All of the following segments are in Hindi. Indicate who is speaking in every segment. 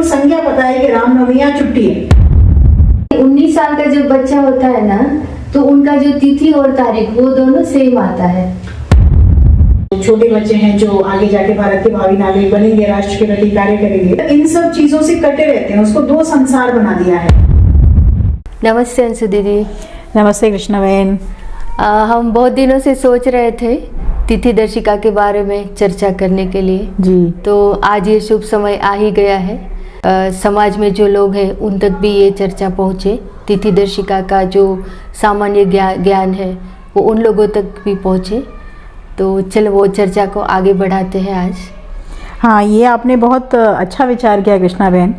Speaker 1: संज्ञा पता है कि रामनवमी या छुट्टी है।
Speaker 2: 19 साल का जब बच्चा होता है ना, तो उनका जो तिथि और तारीख वो दोनों सेम आता है।
Speaker 1: छोटे बच्चे हैं जो आगे जाके भारत के भावी नागरिक बनेंगे, राष्ट्र के प्रति कार्य करेंगे, इन सब चीजों से कटे रहते हैं, उसको दो संसार बना दिया है।
Speaker 2: नमस्ते अंशु दीदी।
Speaker 1: नमस्ते कृष्णा बहन।
Speaker 2: हम बहुत दिनों से सोच रहे थे तिथि दर्शिका के बारे में चर्चा करने के लिए
Speaker 1: जी,
Speaker 2: तो आज ये शुभ समय आ ही गया है। समाज में जो लोग हैं उन तक भी ये चर्चा पहुँचे, तिथि दर्शिका का जो सामान्य ज्ञान है वो उन लोगों तक भी पहुँचे। तो चलो वो चर्चा को आगे बढ़ाते हैं आज।
Speaker 3: हाँ, ये आपने बहुत अच्छा विचार किया कृष्णा बहन,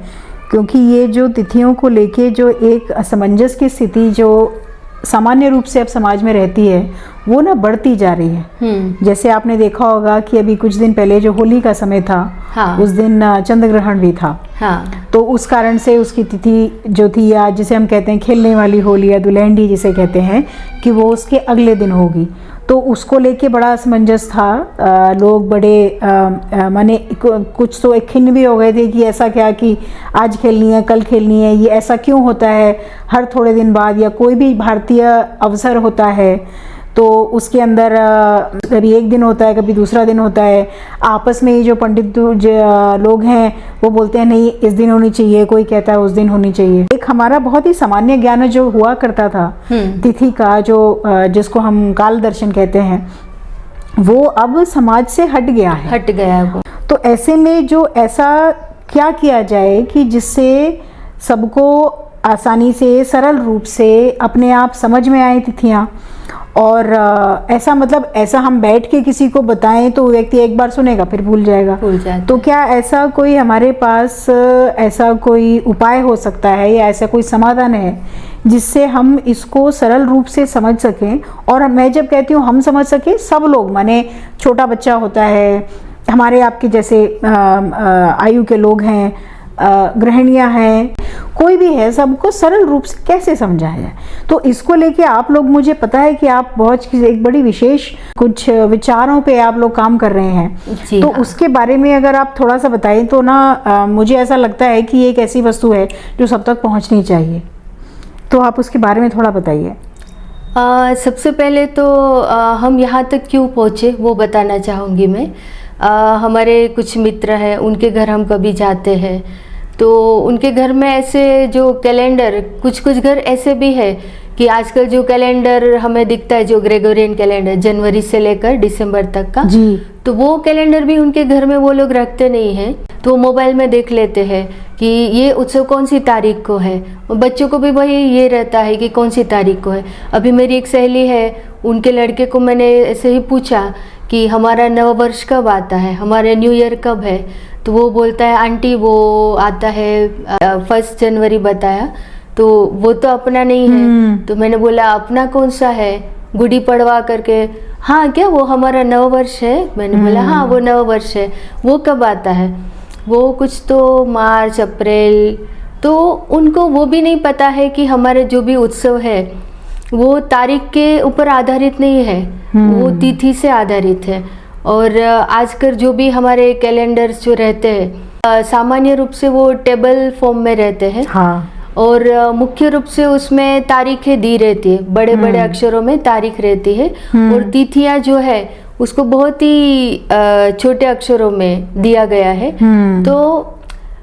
Speaker 3: क्योंकि ये जो तिथियों को लेके जो एक असमंजस की स्थिति जो सामान्य रूप से अब समाज में रहती है वो ना बढ़ती जा रही है। जैसे आपने देखा होगा कि अभी कुछ दिन पहले जो होली का समय था,
Speaker 2: हाँ।
Speaker 3: उस दिन चंद्र ग्रहण भी था।
Speaker 2: हाँ।
Speaker 3: तो उस कारण से उसकी तिथि जो थी, या जिसे हम कहते हैं खेलने वाली होली या दुल्हनडी जिसे कहते हैं, कि वो उसके अगले दिन होगी। तो उसको लेके बड़ा असमंजस था। लोग बड़े माने कुछ तो एक खिन्न भी हो गए थे कि ऐसा क्या कि आज खेलनी है, कल खेलनी है, ये ऐसा क्यों होता है हर थोड़े दिन बाद, या कोई भी भारतीय अवसर होता है तो उसके अंदर कभी एक दिन होता है, कभी दूसरा दिन होता है। आपस में ही जो पंडित लोग हैं वो बोलते हैं नहीं इस दिन होनी चाहिए, कोई कहता है उस दिन होनी चाहिए। एक हमारा बहुत ही सामान्य ज्ञान जो हुआ करता था तिथि का, जो जिसको हम काल दर्शन कहते हैं, वो अब समाज से हट गया है
Speaker 2: वो।
Speaker 3: तो ऐसे में जो ऐसा क्या किया जाए कि जिससे सबको आसानी से सरल रूप से अपने आप समझ में आए तिथियाँ, और ऐसा मतलब ऐसा हम बैठ के किसी को बताएं तो व्यक्ति एक बार सुनेगा फिर भूल जाएगा। तो क्या ऐसा कोई हमारे पास ऐसा कोई उपाय हो सकता है या ऐसा कोई समाधान है जिससे हम इसको सरल रूप से समझ सकें? और मैं जब कहती हूँ हम समझ सकें, सब लोग, माने छोटा बच्चा होता है, हमारे आपके जैसे आयु के लोग हैं, गृहिणियाँ हैं, कोई भी है, सबको सरल रूप से कैसे समझाया जाए। तो इसको लेके आप लोग, मुझे पता है कि आप बहुत एक बड़ी विशेष कुछ विचारों पे आप लोग काम कर रहे हैं, तो उसके बारे में अगर आप थोड़ा सा बताएं तो ना मुझे ऐसा लगता है कि ये एक ऐसी वस्तु है जो सब तक पहुंचनी चाहिए। तो आप उसके बारे में थोड़ा बताइए।
Speaker 2: सबसे पहले तो हम यहाँ तक क्यों पहुँचे वो बताना चाहूँगी मैं। हमारे कुछ मित्र हैं, उनके घर हम कभी जाते हैं तो उनके घर में ऐसे जो कैलेंडर, कुछ घर ऐसे भी है कि आजकल जो कैलेंडर हमें दिखता है, जो ग्रेगोरियन कैलेंडर जनवरी से लेकर दिसंबर तक का जी, तो वो कैलेंडर भी उनके घर में वो लोग रखते नहीं हैं। तो वो मोबाइल में देख लेते हैं कि ये उत्सव कौन सी तारीख को है। बच्चों को भी वही ये रहता है कि कौन सी तारीख को है। अभी मेरी एक सहेली है, उनके लड़के को मैंने ऐसे ही पूछा कि हमारा नव वर्ष कब आता है, हमारे न्यू ईयर कब है, तो वो बोलता है आंटी वो आता है 1 जनवरी बताया, तो वो तो अपना नहीं है। तो मैंने बोला अपना कौन सा है, गुड़ी पड़वा करके। हाँ क्या वो हमारा नव वर्ष है? मैंने बोला हाँ वो नव वर्ष है। वो कब आता है? वो कुछ तो मार्च अप्रैल। तो उनको वो भी नहीं पता है कि हमारे जो भी उत्सव है वो तारीख के ऊपर आधारित नहीं है, वो तिथि से आधारित है। और आजकल जो भी हमारे कैलेंडर्स जो रहते हैं सामान्य रूप से वो टेबल फॉर्म में रहते हैं। हाँ। और मुख्य रूप से उसमें तारीखें दी रहती है, बड़े बड़े अक्षरों में तारीख रहती है, और तिथियां जो है उसको बहुत ही छोटे अक्षरों में दिया गया है। तो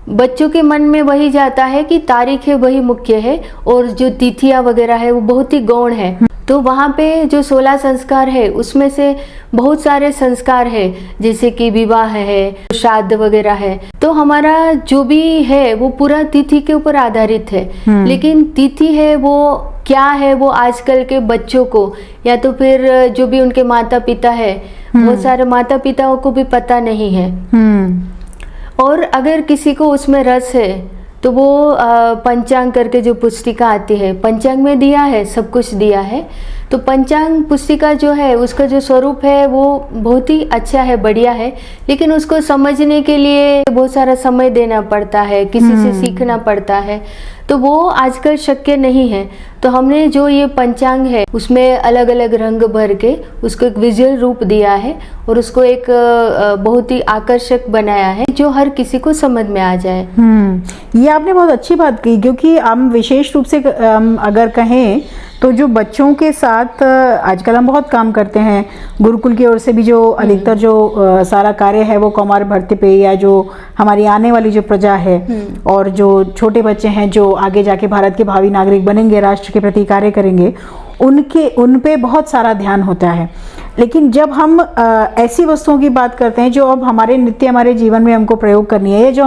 Speaker 2: बच्चों के मन में वही जाता है कि तारीख है वही मुख्य है, और जो तिथियां वगैरह है वो बहुत ही गौण है। तो वहाँ पे जो 16 संस्कार है उसमें से बहुत सारे संस्कार है, जैसे कि विवाह है, श्राद्ध वगैरह है। तो हमारा जो भी है वो पूरा तिथि के ऊपर आधारित है। लेकिन तिथि है वो क्या है वो आजकल के बच्चों को, या तो फिर जो भी उनके माता पिता है, बहुत सारे माता पिताओं को भी पता नहीं है। और अगर किसी को उसमें रस है तो वो पंचांग करके जो पुस्तिका आती है, पंचांग में दिया है, सब कुछ दिया है। तो पंचांग पुस्तिका जो है उसका जो स्वरूप है वो बहुत ही अच्छा है, बढ़िया है, लेकिन उसको समझने के लिए बहुत सारा समय देना पड़ता है, किसी से सीखना पड़ता है। तो वो आजकल शक्य नहीं है। तो हमने जो ये पंचांग है उसमें अलग अलग रंग भर के उसको एक विजुअल रूप दिया है और उसको एक बहुत ही आकर्षक बनाया है जो हर किसी को समझ में आ जाए।
Speaker 3: ये आपने बहुत अच्छी बात कही, क्योंकि हम विशेष रूप से अगर कहें तो जो बच्चों के साथ आजकल हम बहुत काम करते हैं, गुरुकुल की ओर से भी जो अधिकतर जो सारा कार्य है वो कौमार भर्ती पे, या जो हमारी आने वाली जो प्रजा है और जो छोटे बच्चे हैं जो आगे जाके भारत के भावी नागरिक बनेंगे, राष्ट्र के प्रति कार्य करेंगे, उन पे बहुत सारा ध्यान होता है। लेकिन जब हम ऐसी वस्तुओं की बात करते हैं जो अब हमारे जीवन में हमको प्रयोग करनी है, या जो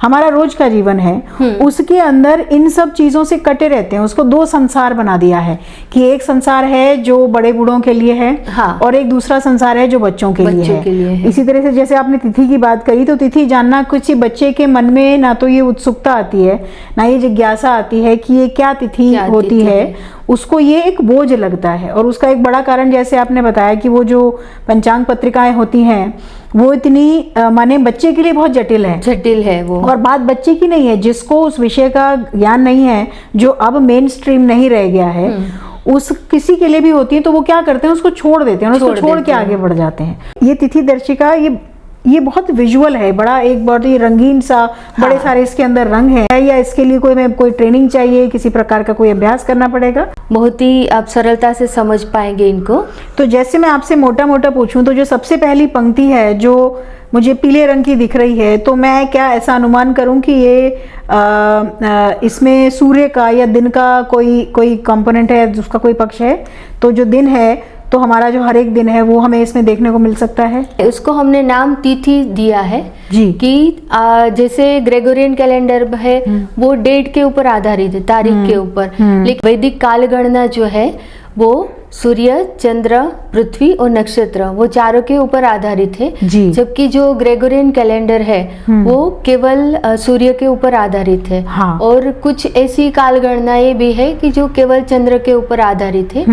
Speaker 3: हमारा रोज का जीवन है, उसके अंदर इन सब चीजों से कटे रहते हैं। उसको दो संसार बना दिया है कि एक संसार है जो बड़े बूढ़ों के लिए है, हाँ, और एक दूसरा संसार है जो बच्चों के लिए है। इसी तरह से जैसे आपने तिथि की बात करी, तो तिथि जानना किसी बच्चे के मन में ना तो ये उत्सुकता आती है, ना ये जिज्ञासा आती है कि ये क्या तिथि होती है। उसको ये एक बोझ लगता है। और उसका एक बड़ा कारण जैसे आपने बताया कि वो जो पंचांग पत्रिकाएं होती हैं वो इतनी माने बच्चे के लिए बहुत जटिल है वो। और बात बच्चे की नहीं है, जिसको उस विषय का ज्ञान नहीं है, जो अब मेन स्ट्रीम नहीं रह गया है, उस किसी के लिए भी होती है, तो वो क्या करते हैं, उसको छोड़ देते हैं, उसको छोड़ के आगे बढ़ जाते हैं। ये तिथि दर्शिका ये बहुत विजुअल है, बड़ा एक बहुत ही रंगीन सा, हाँ, बड़े सारे इसके अंदर रंग है। या इसके लिए कोई ट्रेनिंग चाहिए, किसी प्रकार का कोई अभ्यास करना पड़ेगा?
Speaker 2: बहुत ही आप सरलता से समझ पाएंगे इनको। तो
Speaker 3: जैसे मैं आपसे मोटा मोटा पूछूं तो जो सबसे पहली पंक्ति है जो मुझे पीले रंग की दिख रही है, तो मैं क्या ऐसा अनुमान करूं कि ये इसमें सूर्य का या दिन का कोई कंपोनेंट है, उसका कोई पक्ष है? तो जो दिन है तो हमारा जो हर एक दिन है वो हमें इसमें देखने को मिल सकता है।
Speaker 2: उसको हमने नाम तिथि दिया है
Speaker 3: जी,
Speaker 2: कि जैसे ग्रेगोरियन कैलेंडर है वो डेट के ऊपर आधारित है, तारीख के ऊपर, लेकिन वैदिक काल गणना जो है वो सूर्य, चंद्र, पृथ्वी और नक्षत्र, वो चारों के ऊपर आधारित है। जबकि जो ग्रेगोरियन कैलेंडर है वो केवल सूर्य के ऊपर आधारित है।
Speaker 3: हाँ।
Speaker 2: और कुछ ऐसी काल गणनाएं भी है कि जो केवल चंद्र के ऊपर आधारित है।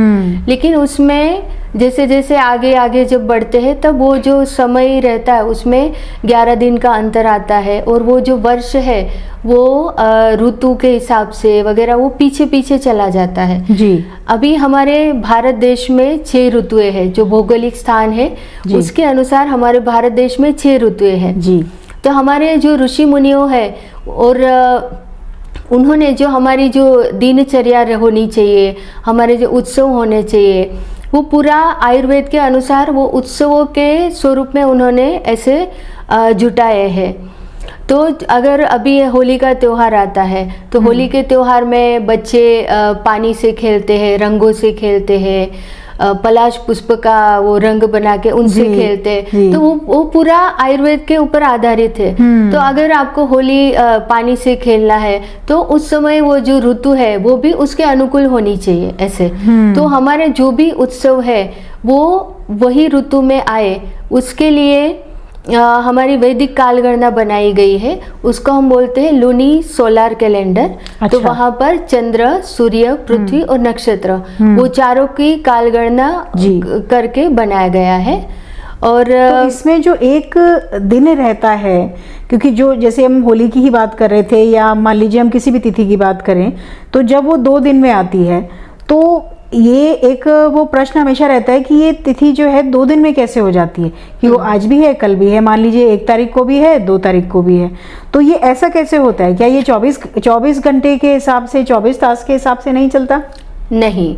Speaker 2: लेकिन उसमें जैसे जैसे आगे जब बढ़ते हैं तब वो जो समय रहता है उसमें 11 दिन का अंतर आता है, और वो जो वर्ष है वो ऋतु के हिसाब से वगैरह वो पीछे चला जाता है
Speaker 3: जी।
Speaker 2: अभी हमारे भारत देश में 6 ऋतुएं हैं, जो भौगोलिक स्थान है उसके अनुसार हमारे भारत देश में 6 ऋतुएं हैं
Speaker 3: जी।
Speaker 2: तो हमारे जो ऋषि मुनियों है और उन्होंने जो हमारी जो दिनचर्या होनी चाहिए, हमारे जो उत्सव होने चाहिए, वो पूरा आयुर्वेद के अनुसार वो उत्सवों के स्वरूप में उन्होंने ऐसे जुटाए हैं। तो अगर अभी होली का त्यौहार आता है तो होली के त्यौहार में बच्चे पानी से खेलते हैं, रंगों से खेलते हैं, पलाश पुष्प का वो रंग बना के उनसे खेलते हैं। तो वो पूरा आयुर्वेद के ऊपर आधारित है। तो अगर आपको होली पानी से खेलना है तो उस समय वो जो ऋतु है वो भी उसके अनुकूल होनी चाहिए ऐसे। तो हमारे जो भी उत्सव है वो वही ऋतु में आए, उसके लिए हमारी वैदिक काल गणना बनाई गई है। उसको हम बोलते हैं लूनी सोलार कैलेंडर। अच्छा। तो वहाँ पर चंद्र, सूर्य, पृथ्वी और नक्षत्र वो चारों की काल गणना करके बनाया गया है। और
Speaker 3: तो इसमें जो एक दिन रहता है, क्योंकि जो जैसे हम होली की ही बात कर रहे थे, या मान लीजिए हम किसी भी तिथि की बात करें, तो जब वो 2 दिन में आती है तो ये एक वो प्रश्न हमेशा रहता है कि ये तिथि जो है 2 दिन में कैसे हो जाती है, कि वो आज भी है, कल भी है, मान लीजिए 1 तारीख को भी है, 2 तारीख को भी है, तो ये ऐसा कैसे होता है? क्या ये 24 घंटे के हिसाब से, 24 तास के हिसाब से नहीं चलता?
Speaker 2: नहीं,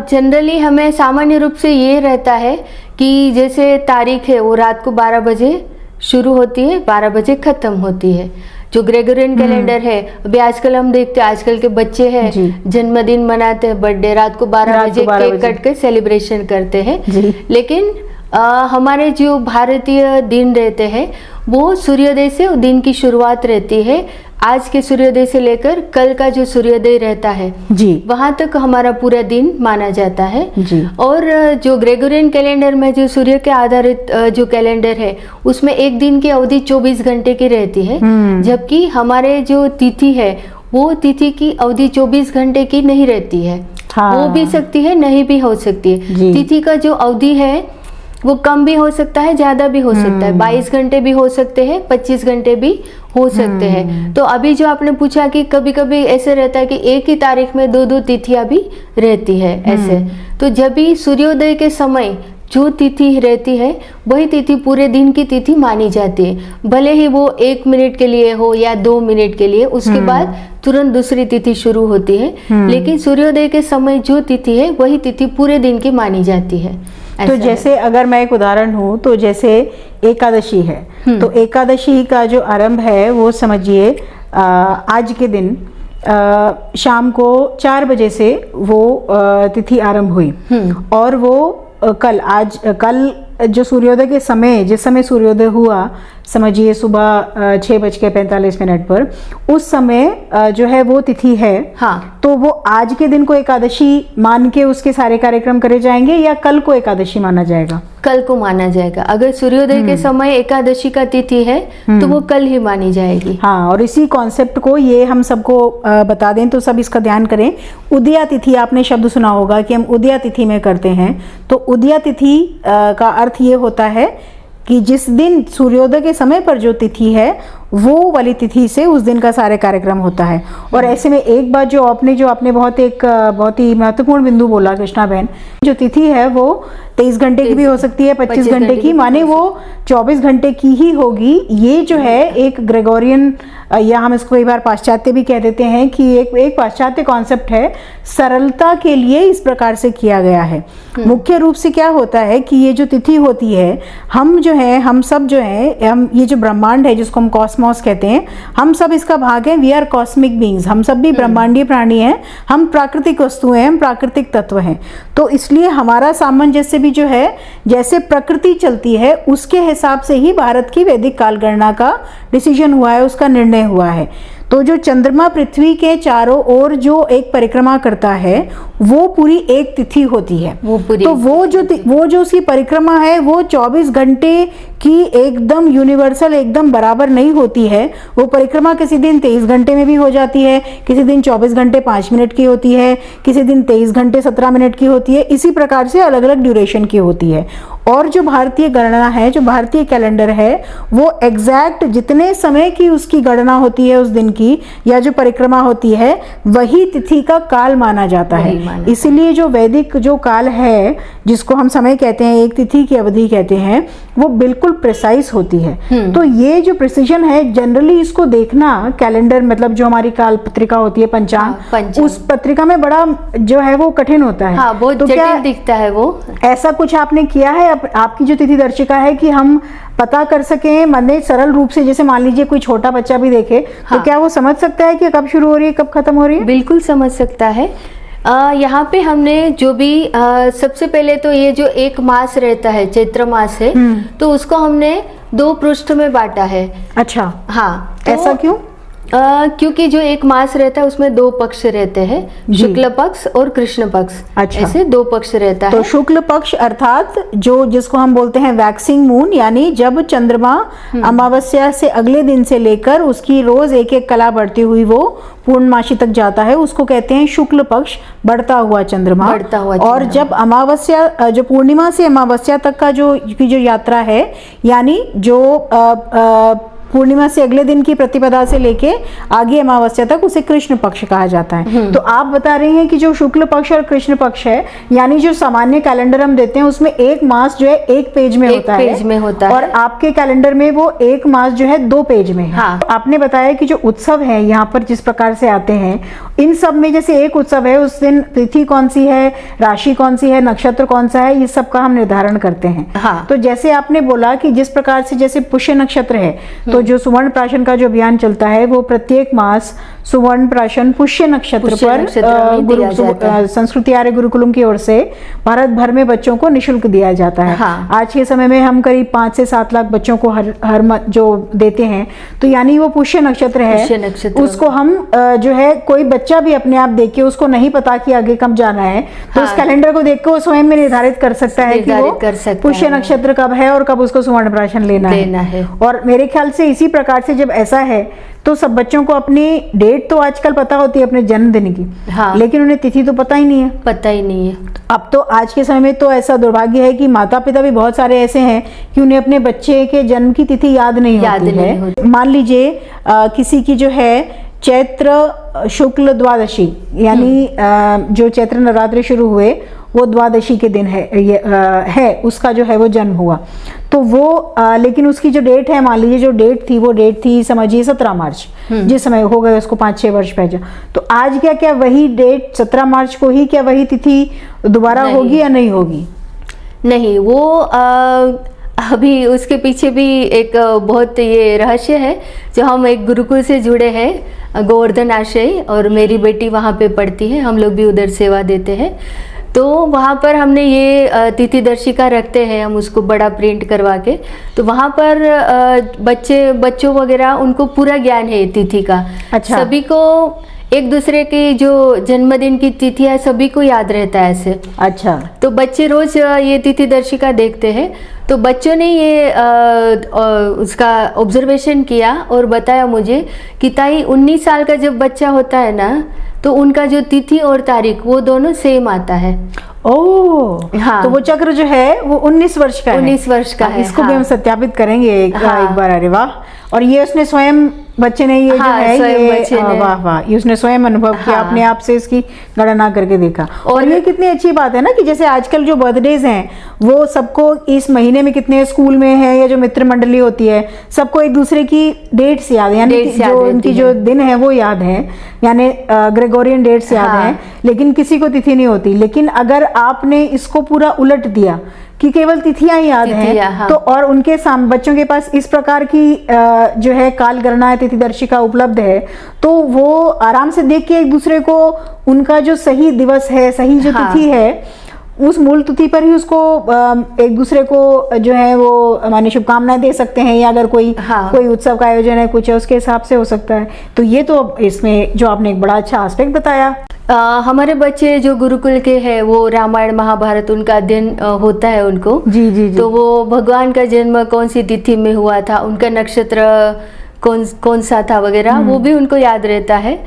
Speaker 2: जनरली हमें सामान्य रूप से ये रहता है कि जैसे तारीख है वो रात को 12 बजे शुरू होती है, 12 बजे खत्म होती है। जो ग्रेगोरियन कैलेंडर है, अभी आजकल हम देखते हैं आजकल के बच्चे हैं जन्मदिन मनाते हैं, बर्थडे रात को 12 बजे केक कट के सेलिब्रेशन करते हैं। लेकिन हमारे जो भारतीय दिन रहते हैं वो सूर्योदय से दिन की शुरुआत रहती है। आज के सूर्योदय से लेकर कल का जो सूर्योदय रहता है वहां तक हमारा पूरा दिन माना जाता है। और जो ग्रेगोरियन कैलेंडर में जो सूर्य के आधारित जो कैलेंडर है उसमें एक दिन की अवधि 24 घंटे की रहती है, जबकि हमारे जो तिथि है वो तिथि की अवधि 24 घंटे की नहीं रहती है। हो भी सकती है, नहीं भी हो सकती है। तिथि का जो अवधि है वो कम भी हो सकता है, ज़्यादा भी हो सकता है, 22 घंटे भी हो सकते हैं, 25 घंटे भी हो सकते हैं। तो अभी जो आपने पूछा कि कभी कभी ऐसे रहता है कि एक ही तारीख में दो दो तिथियां भी रहती है ऐसे, तो जब भी सूर्योदय के समय जो तिथि रहती है वही तिथि पूरे दिन की तिथि मानी जाती है, भले ही वो 1 मिनट के लिए हो या 2 मिनट के लिए, उसके बाद तुरंत दूसरी तिथि शुरू होती है, लेकिन सूर्योदय के समय जो तिथि है वही तिथि पूरे दिन की मानी जाती है।
Speaker 3: तो जैसे अगर मैं एक उदाहरण हूँ, तो जैसे एकादशी है, तो एकादशी का जो आरंभ है वो समझिए आज के दिन शाम को 4 बजे से वो तिथि आरंभ हुई, और वो कल जो सूर्योदय के समय, जिस समय सूर्योदय हुआ, समझिए सुबह 6:45 पर, उस समय जो है वो तिथि है।
Speaker 2: हाँ।
Speaker 3: तो वो आज के दिन को एकादशी मान के उसके सारे कार्यक्रम करे जाएंगे या कल को एकादशी माना जाएगा?
Speaker 2: कल को माना जाएगा। अगर सूर्योदय के समय एकादशी का तिथि है तो वो कल ही मानी जाएगी।
Speaker 3: हाँ, और इसी कॉन्सेप्ट को ये हम सबको बता दें तो सब इसका ध्यान करें। उदया तिथि, आपने शब्द सुना होगा कि हम उदया तिथि में करते हैं। तो उदया तिथि का अर्थ ये होता है कि जिस दिन सूर्योदय के समय पर जो तिथि है वो वाली तिथि से उस दिन का सारे कार्यक्रम होता है। और ऐसे में एक बात जो आपने बहुत ही महत्वपूर्ण बिंदु बोला कृष्णा बहन, जो तिथि है वो 23 घंटे की भी हो सकती है, 25 घंटे की, माने वो 24 घंटे की ही होगी। ये जो है एक ग्रेगोरियन, या हम इसको कई बार पाश्चात्य भी कह देते हैं कि एक पाश्चात्य कॉन्सेप्ट है, सरलता के लिए इस प्रकार से किया गया है। मुख्य रूप से क्या होता है कि ये जो तिथि होती है, हम सब जो है ये जो ब्रह्मांड है जिसको हम कॉस्मोस कहते हैं, हम सब इसका भाग है। वी आर कॉस्मिक बीइंग्स, हम सब भी ब्रह्मांडीय प्राणी हैं, हम प्राकृतिक वस्तुएं हैं, हम प्राकृतिक तत्व हैं। तो इसलिए हमारा सामंजस्य भी जो है, जैसे प्रकृति चलती है उसके हिसाब से ही भारत की वैदिक काल गणना का डिसीजन हुआ है, उसका निर्णय हुआ है। तो जो चंद्रमा पृथ्वी के चारों ओर जो एक परिक्रमा करता है वो पूरी एक तिथि होती है। तो वो जो उसकी परिक्रमा है वो 24 घंटे की एकदम यूनिवर्सल, एकदम बराबर नहीं होती है। वो परिक्रमा किसी दिन 23 घंटे में भी हो जाती है, किसी दिन 24 घंटे 5 मिनट की होती है, किसी दिन 23 घंटे 17 मिनट की होती है। इसी प्रकार से अलग अलग ड्यूरेशन की होती है। और जो भारतीय गणना है, जो भारतीय कैलेंडर है, वो एग्जैक्ट जितने समय की उसकी गणना होती है उस दिन की, या जो परिक्रमा होती है, वही तिथि का काल माना जाता है। इसीलिए जो वैदिक जो काल है, जिसको हम समय कहते हैं, एक तिथि की अवधि कहते हैं, वो बिल्कुल प्रिसाइज होती है। तो ये जो प्रिसीजन है, जनरली इसको देखना कैलेंडर, मतलब जो हमारी काल पत्रिका होती है, पंचांग, उस पत्रिका में बड़ा जो है वो कठिन होता है।
Speaker 2: हाँ, बहुत जटिल दिखता है वो।
Speaker 3: ऐसा कुछ आपने किया है आपकी जो तिथि दर्शिका है कि हम पता कर सकें, माने सरल रूप से, जैसे मान लीजिए कोई छोटा बच्चा भी देखे, तो क्या वो समझ सकता है कि कब शुरू हो रही है, कब खत्म हो रही है?
Speaker 2: बिल्कुल समझ सकता है। यहाँ पे हमने जो भी सबसे पहले तो ये जो एक मास रहता है, चैत्र मास है, तो उसको हमने 2 पृष्ठ में बांटा है।
Speaker 3: अच्छा,
Speaker 2: हाँ। तो
Speaker 3: ऐसा क्यों?
Speaker 2: क्योंकि जो एक मास रहता है उसमें 2 पक्ष रहते हैं, शुक्ल पक्ष और कृष्ण पक्ष।
Speaker 3: अच्छा।
Speaker 2: ऐसे 2 पक्ष रहता है।
Speaker 3: तो शुक्ल पक्ष अर्थात जिसको हम बोलते हैं वैक्सिंग मून, यानी जब चंद्रमा अमावस्या से अगले दिन से लेकर उसकी रोज एक एक कला बढ़ती हुई वो पूर्णमासी तक जाता है, उसको कहते हैं शुक्ल पक्ष, बढ़ता हुआ चंद्रमा। और जब अमावस्या, जो पूर्णिमा से अमावस्या तक का जो यात्रा है, यानी जो पूर्णिमा से अगले दिन की प्रतिपदा से लेके आगे अमावस्या तक, उसे कृष्ण पक्ष कहा जाता है। तो आप बता रहे हैं कि जो शुक्ल पक्ष और कृष्ण पक्ष है, यानी जो सामान्य कैलेंडर हम देते हैं उसमें एक मास जो है 1 पेज में होता है, और आपके कैलेंडर में वो 1 मास जो है 2 पेज में है।
Speaker 2: हाँ।
Speaker 3: आपने बताया कि जो उत्सव है यहाँ पर जिस प्रकार से आते हैं, इन सब में जैसे एक उत्सव है, उस दिन तिथि कौन सी है, राशि कौन सी है, नक्षत्र कौन सा है, ये सब का हम निर्धारण करते हैं।
Speaker 2: हाँ।
Speaker 3: तो जैसे आपने बोला कि जिस प्रकार से जैसे पुष्य नक्षत्र है, तो जो सुवर्ण प्राशन का जो अभियान चलता है, वो प्रत्येक मास सुवर्ण प्राशन पुष्य नक्षत्र पर संस्कृति आर्य गुरुकुलम की ओर से भारत भर में बच्चों को निःशुल्क दिया जाता है।
Speaker 2: हाँ।
Speaker 3: आज के समय में हम करीब 5 से 7 लाख बच्चों को हर जो देते हैं। तो यानी वो पुष्य नक्षत्र है, उसको हम जो है, कोई बच्चा भी अपने आप देख के, उसको नहीं पता कि आगे कब जाना है, तो उस कैलेंडर को देख के वो स्वयं में निर्धारित कर सकता है कि वो पुष्य नक्षत्र कब है और कब उसको सुवर्ण प्राशन लेना है। और मेरे ख्याल से इसी प्रकार से जब ऐसा है तो सब बच्चों को अपनी डेट तो आजकल पता होती है अपने जन्मदिन की,
Speaker 2: हाँ।
Speaker 3: लेकिन उन्हें तिथि तो पता ही नहीं है।
Speaker 2: पता ही नहीं है।
Speaker 3: अब तो आज के समय में तो ऐसा दुर्भाग्य है कि माता पिता भी बहुत सारे ऐसे हैं कि उन्हें अपने बच्चे के जन्म की तिथि याद नहीं होती। मान लीजिए किसी की जो है चैत्र शुक्ल द्वादशी, यानी जो चैत्र नवरात्रि शुरू हुए वो द्वादशी के दिन है उसका जो है वो जन्म हुआ, तो वो लेकिन उसकी जो डेट है, मान लीजिए जो डेट थी वो डेट थी समझिए 17 मार्च, जिस समय हो गए उसको 5-6 वर्ष पहले, तो आज क्या वही डेट 17 मार्च को ही क्या वही तिथि दोबारा होगी या नहीं होगी?
Speaker 2: नहीं, वो अभी उसके पीछे भी एक बहुत ये रहस्य है। जो हम एक गुरुकुल से जुड़े हैं, गोवर्धन आश्रय, और मेरी बेटी वहाँ पे पढ़ती है, हम लोग भी उधर सेवा देते हैं। तो वहाँ पर हमने ये तिथि दर्शिका रखते हैं, हम उसको बड़ा प्रिंट करवा के, तो वहाँ पर बच्चों वगैरह उनको पूरा ज्ञान है तिथि का।
Speaker 3: अच्छा।
Speaker 2: सभी को एक दूसरे की जो जन्मदिन की तिथि है सभी को याद रहता है ऐसे।
Speaker 3: अच्छा।
Speaker 2: तो बच्चे रोज ये तिथि दर्शिका देखते हैं, तो बच्चों ने ये उसका ऑब्जर्वेशन किया और बताया मुझे कि ताई 19 साल का जब बच्चा होता है ना, तो उनका जो तिथि और तारीख वो दोनों सेम आता है।
Speaker 3: ओह,
Speaker 2: हाँ।
Speaker 3: तो वो चक्र जो है वो 19 वर्ष का
Speaker 2: 19 वर्ष का है।
Speaker 3: इसको
Speaker 2: हाँ।
Speaker 3: भी हम सत्यापित करेंगे एक बार। अरे वाह! और ये उसने स्वयं बच्चे ने ये
Speaker 2: हाँ,
Speaker 3: जो है
Speaker 2: ये
Speaker 3: वाह वाह, ये उसने स्वयं अनुभव किया, अपने आप से इसकी गणना करके देखा। और ये कितनी अच्छी बात है ना कि जैसे आजकल जो बर्थडेज हैं वो सबको इस महीने में कितने स्कूल में है या जो मित्र मंडली होती है सबको एक दूसरे की डेट्स याद है, यानी जो उनकी जो दिन है वो याद है, यानी ग्रेगोरियन डेट्स याद है, लेकिन किसी को तिथि नहीं होती। लेकिन अगर आपने इसको पूरा उलट दिया कि केवल तिथियां ही याद हैं,
Speaker 2: हाँ।
Speaker 3: तो और उनके बच्चों के पास इस प्रकार की जो है काल गणना तिथि दर्शिका उपलब्ध है, तो वो आराम से देख के एक दूसरे को उनका जो सही दिवस है, सही जो तिथि है, उस मूल तिथि पर ही उसको एक दूसरे को जो है वो माने शुभकामनाएं दे सकते हैं, या अगर कोई कोई उत्सव का आयोजन है कुछ है उसके हिसाब से हो सकता है। तो ये तो इसमें जो आपने एक बड़ा अच्छा एस्पेक्ट बताया।
Speaker 2: हमारे बच्चे जो गुरुकुल के हैं वो रामायण महाभारत उनका अध्ययन होता है उनको।
Speaker 3: जी जी जी।
Speaker 2: तो वो भगवान का जन्म कौन सी तिथि में हुआ था, उनका नक्षत्र कौन सा था वगैरह, वो भी उनको याद रहता है।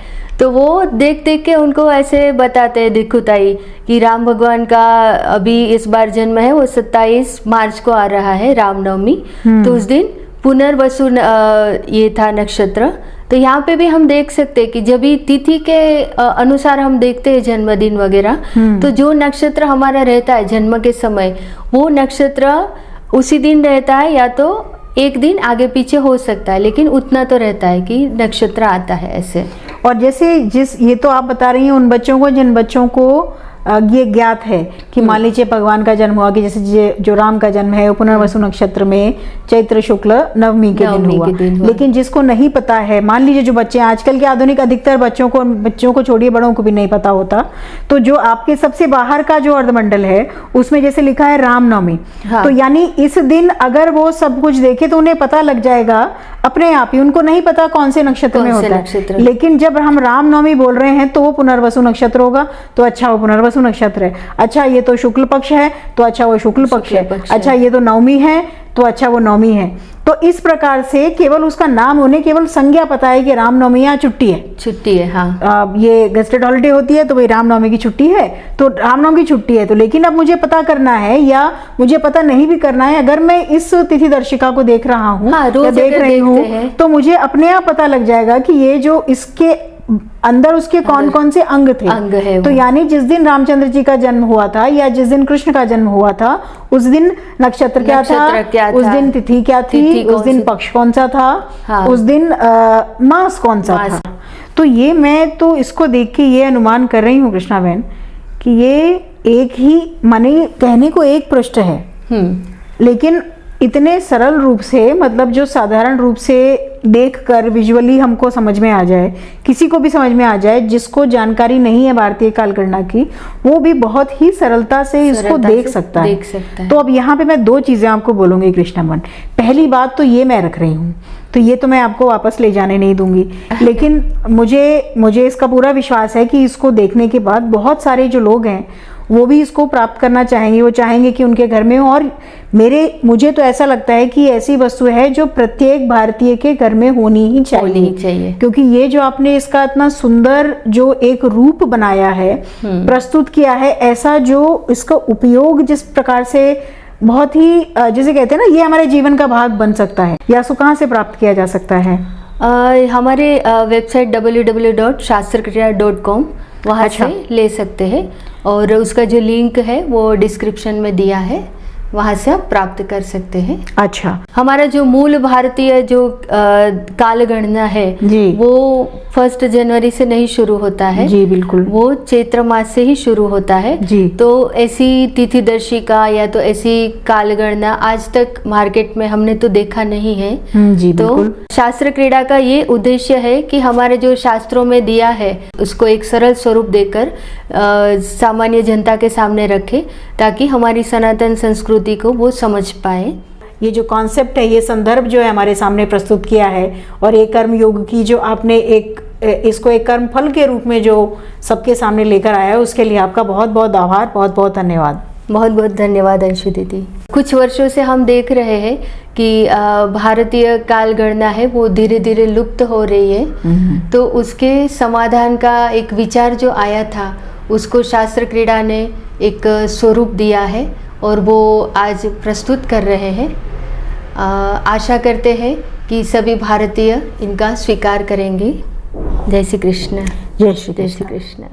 Speaker 2: तो वो देख देख के उनको ऐसे बताते हैं दिखुताई कि राम भगवान का अभी इस बार जन्म है, वो 27 मार्च को आ रहा है, रामनवमी। तो उस दिन पुनर्वसु ये था नक्षत्र। तो यहाँ पे भी हम देख सकते हैं कि जब भी तिथि के अनुसार हम देखते हैं जन्मदिन वगैरह, तो जो नक्षत्र हमारा रहता है जन्म के समय, वो नक्षत्र उसी दिन रहता है, या तो एक दिन आगे पीछे हो सकता है, लेकिन उतना तो रहता है कि नक्षत्र आता है ऐसे।
Speaker 3: और जैसे ये तो आप बता रही हैं उन बच्चों को जिन बच्चों को ये ज्ञात है कि मान लीजिए भगवान का जन्म हुआ कि जैसे जो राम का जन्म है वो पुनर्वसु नक्षत्र में चैत्र शुक्ल नवमी के दिन हुआ। लेकिन जिसको नहीं पता है, मान लीजिए जो बच्चे आजकल के आधुनिक अधिकतर बच्चों को छोड़िए बड़ों को भी नहीं पता होता, तो जो आपके सबसे बाहर का जो अर्धमंडल है उसमें जैसे लिखा है रामनवमी, तो यानी इस दिन अगर वो सब कुछ देखे तो उन्हें पता लग जाएगा अपने आप ही। उनको नहीं पता कौन से नक्षत्र में होता है, लेकिन जब हम रामनवमी बोल रहे हैं तो वो पुनर्वसु नक्षत्र होगा, तो अच्छा वो पुनर्वसु नक्षत्र है, अच्छा ये तो शुक्ल पक्ष है, तो अच्छा वो शुक्ल पक्ष है, अच्छा ये तो नवमी है, तो अच्छा वो नवमी है। तो इस प्रकार से केवल उसका नाम, उन्हें केवल संज्ञा पता है कि रामनवमी यहाँ छुट्टी है, हाँ। ये गेस्टेड हॉलिडे होती है तो भाई रामनवमी की छुट्टी है, तो रामनवमी की छुट्टी है। तो लेकिन अब मुझे पता करना है या मुझे पता नहीं भी करना है, अगर मैं इस तिथि दर्शिका को देख रहा हूँ या देख रही हूँ, तो मुझे अपने आप पता लग जाएगा कि ये जो इसके अंदर उसके कौन कौन से अंग थे। तो यानी जिस दिन रामचंद्र जी का जन्म हुआ था या जिस दिन कृष्ण का जन्म हुआ था, उस दिन नक्षत्र क्या था, उस दिन तिथि क्या थी, उस दिन पक्ष कौन सा था, उस दिन मास कौन सा था। तो ये मैं तो इसको देख के ये अनुमान कर रही हूँ कृष्णा बहन कि ये एक ही माने कहने को एक पृष्ठ है, लेकिन इतने सरल रूप से, मतलब जो साधारण रूप से देखकर विजुअली हमको समझ में आ जाए, किसी को भी समझ में आ जाए जिसको जानकारी नहीं है भारतीय कालगणना की, वो भी बहुत ही सरलता से इसको देख सकता है। तो अब यहाँ पे मैं 2 चीजें आपको बोलूंगी कृष्णामन। पहली बात तो ये मैं रख रही हूँ, तो ये तो मैं आपको वापस ले जाने नहीं दूंगी, लेकिन मुझे इसका पूरा विश्वास है कि इसको देखने के बाद बहुत सारे जो लोग हैं वो भी इसको प्राप्त करना चाहेंगे, वो चाहेंगे कि उनके घर में हो। और मुझे तो ऐसा लगता है कि ऐसी वस्तु है जो प्रत्येक भारतीय के घर में होनी ही चाहिए, क्योंकि ये जो आपने इसका इतना सुंदर जो एक रूप बनाया है, प्रस्तुत किया है, ऐसा जो इसका उपयोग जिस प्रकार से बहुत ही जैसे कहते हैं ना, ये हमारे जीवन का भाग बन सकता है, या इसको कहाँ से प्राप्त किया जा सकता है?
Speaker 2: हमारे वेबसाइट www.shastracreeda.com वहाँ से ले सकते हैं, और उसका जो लिंक है वो डिस्क्रिप्शन में दिया है, वहाँ से आप प्राप्त कर सकते हैं।
Speaker 3: अच्छा,
Speaker 2: हमारा जो मूल भारतीय जो कालगणना है
Speaker 3: जी,
Speaker 2: वो 1 जनवरी से नहीं शुरू होता है
Speaker 3: जी बिल्कुल,
Speaker 2: वो चैत्र मास से ही शुरू होता है
Speaker 3: जी।
Speaker 2: तो ऐसी तिथि दर्शिका या तो ऐसी कालगणना आज तक मार्केट में हमने तो देखा नहीं है।
Speaker 3: जी
Speaker 2: तो
Speaker 3: बिल्कुल।
Speaker 2: शास्त्र क्रीड़ा का ये उद्देश्य है कि हमारे जो शास्त्रों में दिया है उसको एक सरल स्वरूप देकर सामान्य जनता के सामने रखे, ताकि हमारी सनातन संस्कृति को वो समझ पाए।
Speaker 3: ये जो कॉन्सेप्ट है, ये संदर्भ जो है हमारे सामने प्रस्तुत किया है, और एक कर्म योग की जो आपने इसको एक कर्म फल के रूप में जो सबके सामने लेकर आया है, उसके लिए आपका बहुत बहुत आभार, बहुत बहुत धन्यवाद।
Speaker 2: बहुत बहुत धन्यवाद अंशु दीदी। कुछ वर्षों से हम देख रहे हैं कि भारतीय कालगणना है वो धीरे धीरे लुप्त हो रही है, तो उसके समाधान का एक विचार जो आया था उसको शास्त्र क्रीड़ा ने एक स्वरूप दिया है और वो आज प्रस्तुत कर रहे हैं। आशा करते हैं कि सभी भारतीय इनका स्वीकार करेंगे। जय श्री कृष्ण।
Speaker 3: जय श्री
Speaker 2: जय श्री कृष्ण।